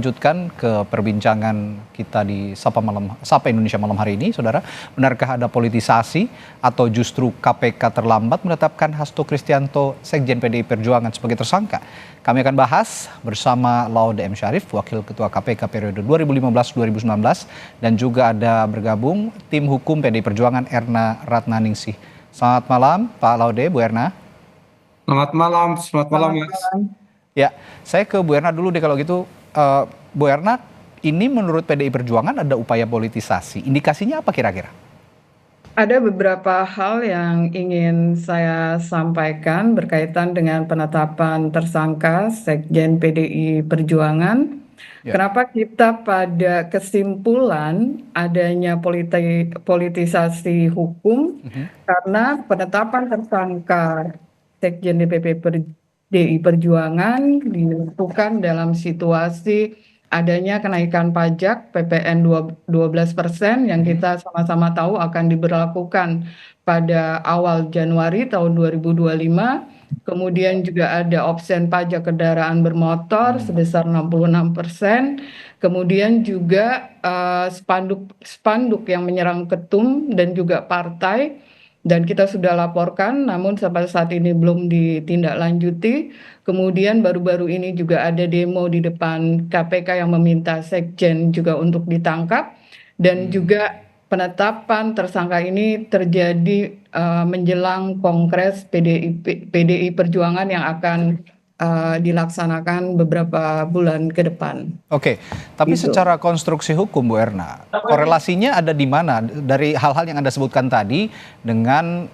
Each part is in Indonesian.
lanjutkan ke perbincangan kita di Sapa Indonesia malam hari ini, saudara. Benarkah ada politisasi atau justru KPK terlambat menetapkan Hasto Kristianto, Sekjen PDI Perjuangan sebagai tersangka? Kami akan bahas bersama Laude M. Syarif, Wakil Ketua KPK periode 2015-2019, dan juga ada bergabung tim hukum PDI Perjuangan Erna Ratnaningsih. Selamat malam, Pak Laude, Bu Erna. Selamat malam, Mas. Ya, saya ke Bu Erna dulu deh kalau gitu. Bu Erna, ini menurut PDI Perjuangan ada upaya politisasi. Indikasinya apa kira-kira? Ada beberapa hal yang ingin saya sampaikan berkaitan dengan penetapan tersangka Sekjen PDI Perjuangan. Ya. Kenapa kita pada kesimpulan adanya politisasi hukum? Karena penetapan tersangka Sekjen DPP PDI Perjuangan dilakukan dalam situasi adanya kenaikan pajak PPN 12% yang kita sama-sama tahu akan diberlakukan pada awal Januari tahun 2025. Kemudian juga ada opsen pajak kendaraan bermotor sebesar 66%. Kemudian juga spanduk yang menyerang ketum dan juga partai. Dan kita sudah laporkan, namun sampai saat ini belum ditindaklanjuti. Kemudian baru-baru ini juga ada demo di depan KPK yang meminta Sekjen juga untuk ditangkap. Dan juga penetapan tersangka ini terjadi menjelang Kongres PDI Perjuangan yang akan dilaksanakan beberapa bulan ke depan. Oke, tapi secara konstruksi hukum, Bu Erna, korelasinya ada di mana dari hal-hal yang Anda sebutkan tadi dengan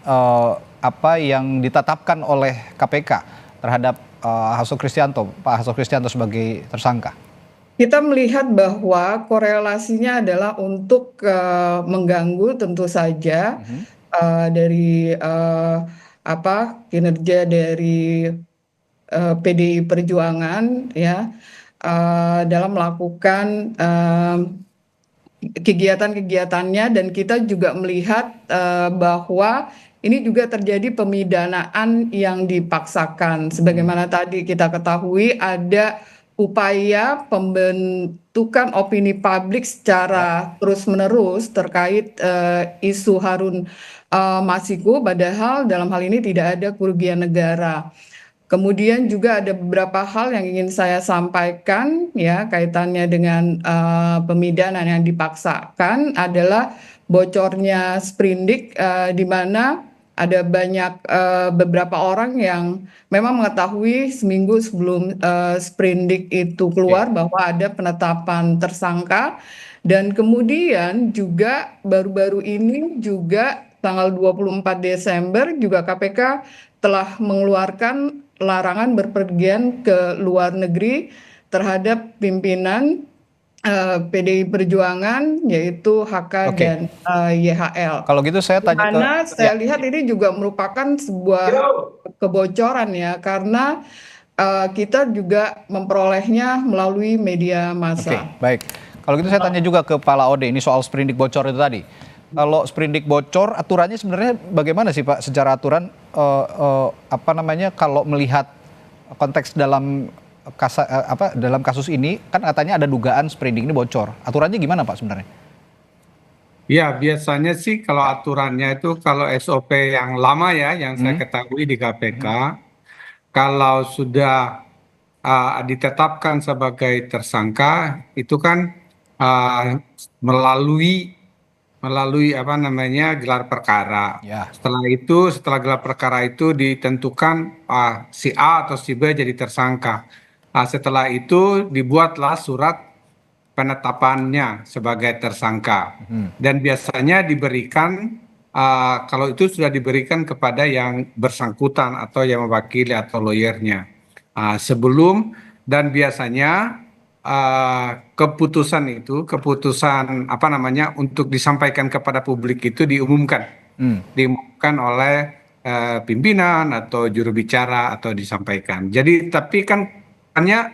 apa yang ditetapkan oleh KPK terhadap Hasto Kristianto, Pak Hasto Kristianto sebagai tersangka? Kita melihat bahwa korelasinya adalah untuk mengganggu tentu saja dari kinerja dari PDI Perjuangan ya dalam melakukan kegiatan-kegiatannya, dan kita juga melihat bahwa ini juga terjadi pemidanaan yang dipaksakan. Sebagaimana tadi kita ketahui ada upaya pembentukan opini publik secara terus-menerus terkait isu Harun Masiku, padahal dalam hal ini tidak ada kerugian negara. Kemudian juga ada beberapa hal yang ingin saya sampaikan ya kaitannya dengan pemidanaan yang dipaksakan adalah bocornya sprindik di mana ada banyak beberapa orang yang memang mengetahui seminggu sebelum sprindik itu keluar bahwa ada penetapan tersangka, dan kemudian juga baru-baru ini juga tanggal 24 Desember juga KPK telah mengeluarkan larangan berpergian ke luar negeri terhadap pimpinan PDI Perjuangan yaitu HK dan YHL. Kalau gitu saya tanya Karena saya lihat ini juga merupakan sebuah kebocoran ya, karena kita juga memperolehnya melalui media massa. Oke, baik. Kalau gitu saya tanya juga ke Pak Laude ini soal sprindik bocor itu tadi. Kalau sprindik bocor, aturannya sebenarnya bagaimana sih Pak? Secara aturan, kalau melihat konteks dalam kasus ini, kan katanya ada dugaan sprindik ini bocor. Aturannya gimana Pak sebenarnya? Ya, biasanya sih kalau aturannya itu kalau SOP yang lama ya, yang saya ketahui di KPK, kalau sudah ditetapkan sebagai tersangka, itu kan melalui gelar perkara. Ya. Setelah gelar perkara itu ditentukan si A atau si B jadi tersangka. Setelah itu dibuatlah surat penetapannya sebagai tersangka. Dan biasanya diberikan kalau itu sudah diberikan kepada yang bersangkutan atau yang mewakili atau lawyernya sebelum, dan biasanya keputusan untuk disampaikan kepada publik itu diumumkan oleh pimpinan atau juru bicara atau disampaikan. Jadi tapi kan hanya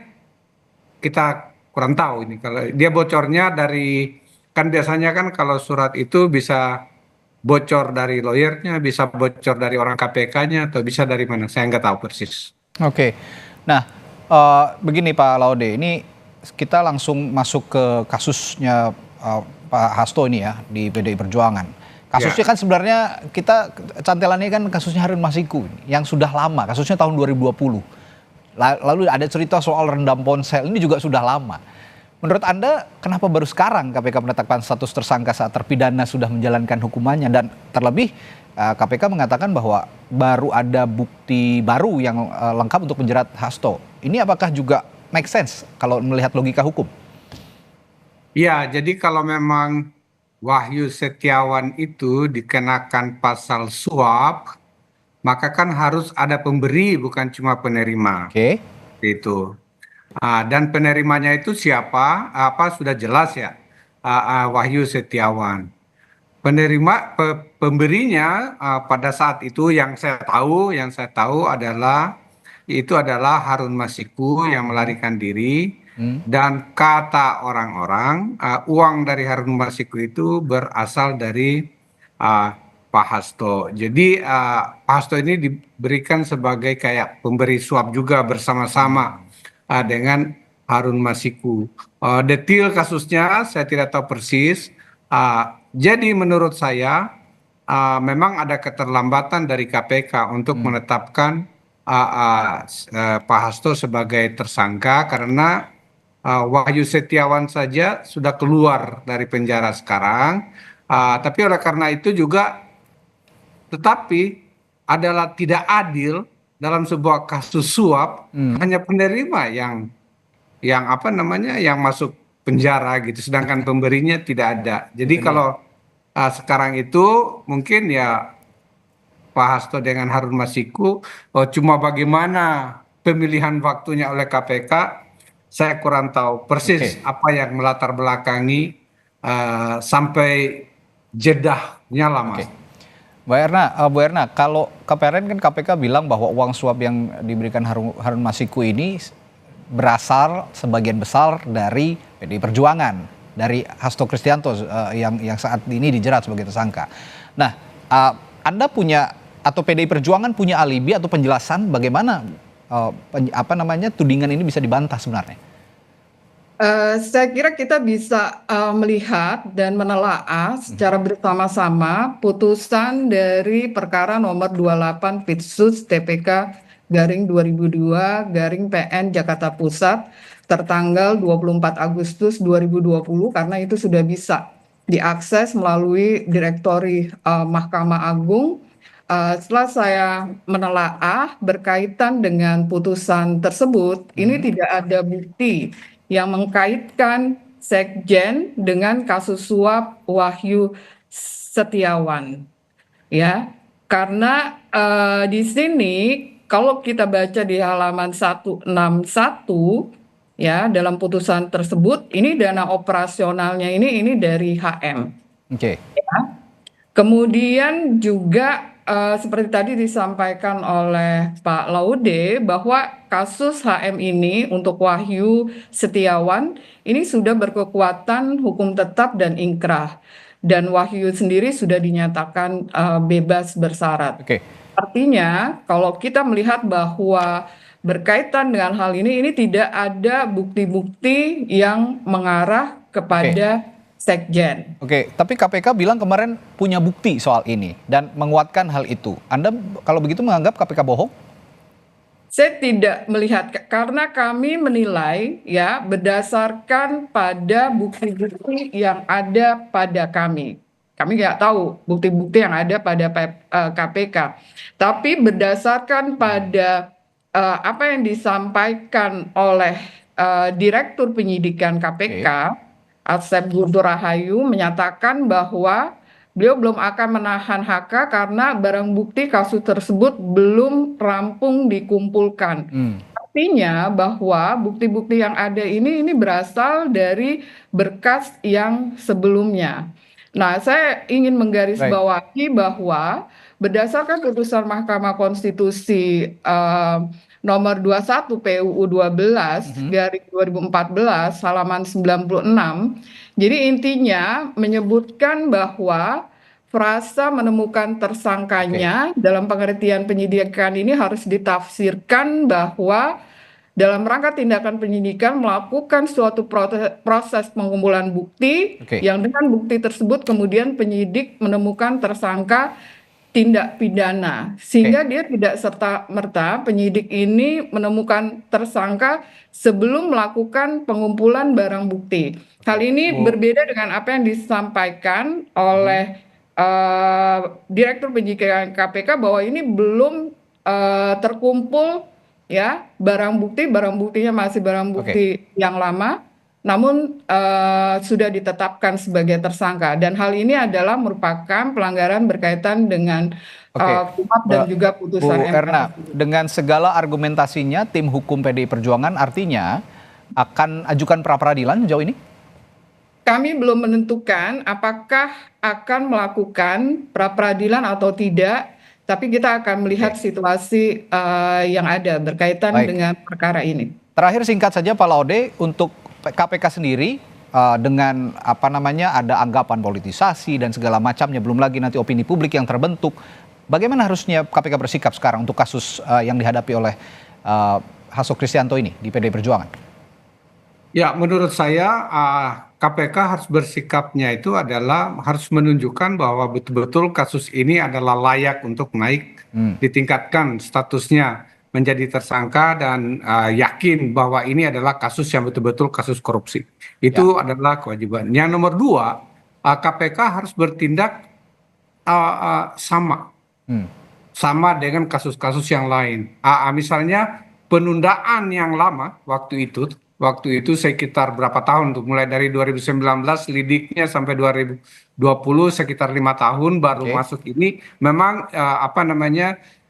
kita kurang tahu ini kalau dia bocornya dari, kan biasanya kan kalau surat itu bisa bocor dari lawyernya, bisa bocor dari orang KPK-nya, atau bisa dari mana, saya nggak tahu persis. Oke, nah begini Pak Laude, ini kita langsung masuk ke kasusnya Pak Hasto ini ya di PDI Perjuangan. Kasusnya kan sebenarnya kita cantelannya kan kasusnya Harun Masiku yang sudah lama, kasusnya tahun 2020. Lalu ada cerita soal rendam ponsel, ini juga sudah lama. Menurut Anda kenapa baru sekarang KPK menetapkan status tersangka saat terpidana sudah menjalankan hukumannya, dan terlebih KPK mengatakan bahwa baru ada bukti baru yang lengkap untuk menjerat Hasto. Ini apakah juga make sense kalau melihat logika hukum? Ya, jadi kalau memang Wahyu Setiawan itu dikenakan pasal suap, maka kan harus ada pemberi, bukan cuma penerima. Oke. Itu. Dan penerimanya itu siapa? Sudah jelas ya, Wahyu Setiawan. Pemberinya pada saat itu yang saya tahu adalah Harun Masiku yang melarikan diri. Dan kata orang-orang, uang dari Harun Masiku itu berasal dari Pak Hasto. Jadi Pak Hasto ini diberikan sebagai kayak pemberi suap juga bersama-sama dengan Harun Masiku. Detail kasusnya saya tidak tahu persis. Jadi menurut saya memang ada keterlambatan dari KPK untuk menetapkan Pak Hasto sebagai tersangka karena Wahyu Setiawan saja sudah keluar dari penjara sekarang. Tapi oleh karena itu juga tetapi adalah tidak adil dalam sebuah kasus suap hanya penerima yang masuk penjara gitu, sedangkan pemberinya tidak ada. Jadi kalau sekarang itu mungkin ya Pak Hasto dengan Harun Masiku, cuma bagaimana pemilihan waktunya oleh KPK saya kurang tahu persis apa yang melatar belakangi sampai jedahnya lama. Bu Erna, kalau kemarin kan KPK bilang bahwa uang suap yang diberikan Harun Masiku ini berasal sebagian besar dari PDI Perjuangan, dari Hasto Kristianto yang saat ini dijerat sebagai tersangka. Nah, Anda punya atau PDI Perjuangan punya alibi atau penjelasan bagaimana tudingan ini bisa dibantah sebenarnya? Saya kira kita bisa melihat dan menelaah secara bersama-sama putusan dari perkara nomor 28 Pitsus TPK garing 2002 garing PN Jakarta Pusat tertanggal 24 Agustus 2020 karena itu sudah bisa diakses melalui Direktori Mahkamah Agung. Setelah saya menelaah berkaitan dengan putusan tersebut, ini tidak ada bukti yang mengkaitkan Sekjen dengan kasus suap Wahyu Setiawan, ya. Karena di sini kalau kita baca di halaman 161, ya, dalam putusan tersebut, ini dana operasionalnya ini dari HM. Oke. Ya. Kemudian juga seperti tadi disampaikan oleh Pak Laude bahwa kasus HM ini untuk Wahyu Setiawan ini sudah berkekuatan hukum tetap dan ingkrah, dan Wahyu sendiri sudah dinyatakan bebas bersyarat. Artinya kalau kita melihat bahwa berkaitan dengan hal ini tidak ada bukti-bukti yang mengarah kepada Sekjen. Oke, tapi KPK bilang kemarin punya bukti soal ini dan menguatkan hal itu. Anda kalau begitu menganggap KPK bohong? Saya tidak melihat, karena kami menilai ya berdasarkan pada bukti-bukti yang ada pada kami. Kami nggak tahu bukti-bukti yang ada pada KPK. Tapi berdasarkan pada apa yang disampaikan oleh Direktur Penyidikan KPK, Asep Guntur Rahayu, menyatakan bahwa beliau belum akan menahan HK karena barang bukti kasus tersebut belum rampung dikumpulkan. Artinya bahwa bukti-bukti yang ada ini berasal dari berkas yang sebelumnya. Nah, saya ingin menggarisbawahi bahwa berdasarkan putusan Mahkamah Konstitusi nomor 21 PUU 12 garing 2014 halaman 96. Jadi intinya menyebutkan bahwa frasa menemukan tersangkanya dalam pengertian penyidikan ini harus ditafsirkan bahwa dalam rangka tindakan penyidikan melakukan suatu proses pengumpulan bukti Oke. yang dengan bukti tersebut kemudian penyidik menemukan tersangka tindak pidana sehingga dia tidak serta-merta penyidik ini menemukan tersangka sebelum melakukan pengumpulan barang bukti. Hal ini berbeda dengan apa yang disampaikan oleh Direktur Penyidikan KPK bahwa ini belum terkumpul ya barang buktinya masih barang bukti yang lama, namun sudah ditetapkan sebagai tersangka dan hal ini adalah merupakan pelanggaran berkaitan dengan KUHP dan juga putusan Bu MK. Erna, dengan segala argumentasinya tim hukum PDI Perjuangan artinya akan ajukan pra peradilan sejauh ini? Kami belum menentukan apakah akan melakukan pra peradilan atau tidak, tapi kita akan melihat situasi yang ada berkaitan dengan perkara ini. Terakhir singkat saja Pak Laude, untuk KPK sendiri dengan ada anggapan politisasi dan segala macamnya, belum lagi nanti opini publik yang terbentuk. Bagaimana harusnya KPK bersikap sekarang untuk kasus yang dihadapi oleh Hasto Kristianto ini di PDI Perjuangan? Ya, menurut saya KPK harus bersikapnya itu adalah harus menunjukkan bahwa betul-betul kasus ini adalah layak untuk naik, ditingkatkan statusnya menjadi tersangka dan yakin bahwa ini adalah kasus yang betul-betul kasus korupsi. Itu adalah kewajiban. Yang nomor dua, KPK harus bertindak sama dengan kasus-kasus yang lain. Misalnya penundaan yang lama waktu itu sekitar berapa tahun tuh, mulai dari 2019 lidiknya sampai 2020 sekitar 5 tahun baru masuk ini, memang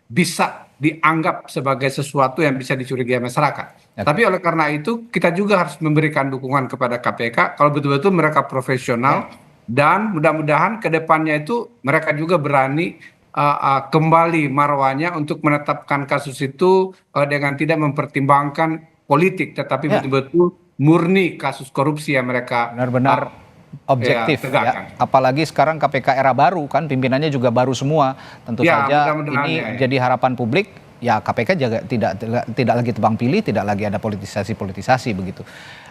bisa dianggap sebagai sesuatu yang bisa dicurigai masyarakat. Tapi oleh karena itu kita juga harus memberikan dukungan kepada KPK kalau betul-betul mereka profesional dan mudah-mudahan ke depannya itu mereka juga berani kembali marwahnya untuk menetapkan kasus itu dengan tidak mempertimbangkan politik, tetapi betul-betul murni kasus korupsi yang mereka benar-benar objektif ya. Apalagi sekarang KPK era baru kan, pimpinannya juga baru semua. Tentu saja ini jadi harapan publik. Ya KPK juga tidak lagi tebang pilih, tidak lagi ada politisasi begitu.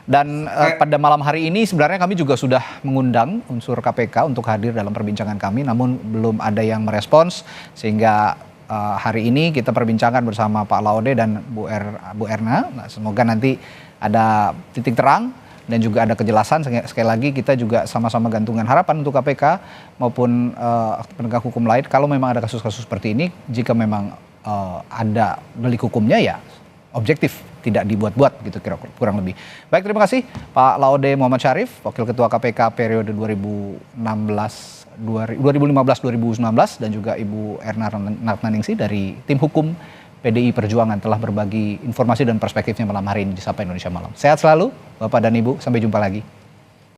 Dan pada malam hari ini sebenarnya kami juga sudah mengundang unsur KPK untuk hadir dalam perbincangan kami, namun belum ada yang merespons sehingga hari ini kita perbincangkan bersama Pak Laude dan Bu Erna. Nah, semoga nanti ada titik terang dan juga ada kejelasan. Sekali lagi kita juga sama-sama gantungan harapan untuk KPK maupun penegak hukum lain. Kalau memang ada kasus-kasus seperti ini, jika memang ada delik hukumnya ya objektif, tidak dibuat-buat gitu kurang lebih. Baik, terima kasih Pak Laude Muhammad Syarif, Wakil Ketua KPK periode 2015-2019 dan juga Ibu Erna Ratnaningsih dari tim hukum PDI Perjuangan telah berbagi informasi dan perspektifnya malam hari ini di Sapa Indonesia Malam. Sehat selalu Bapak dan Ibu, sampai jumpa lagi.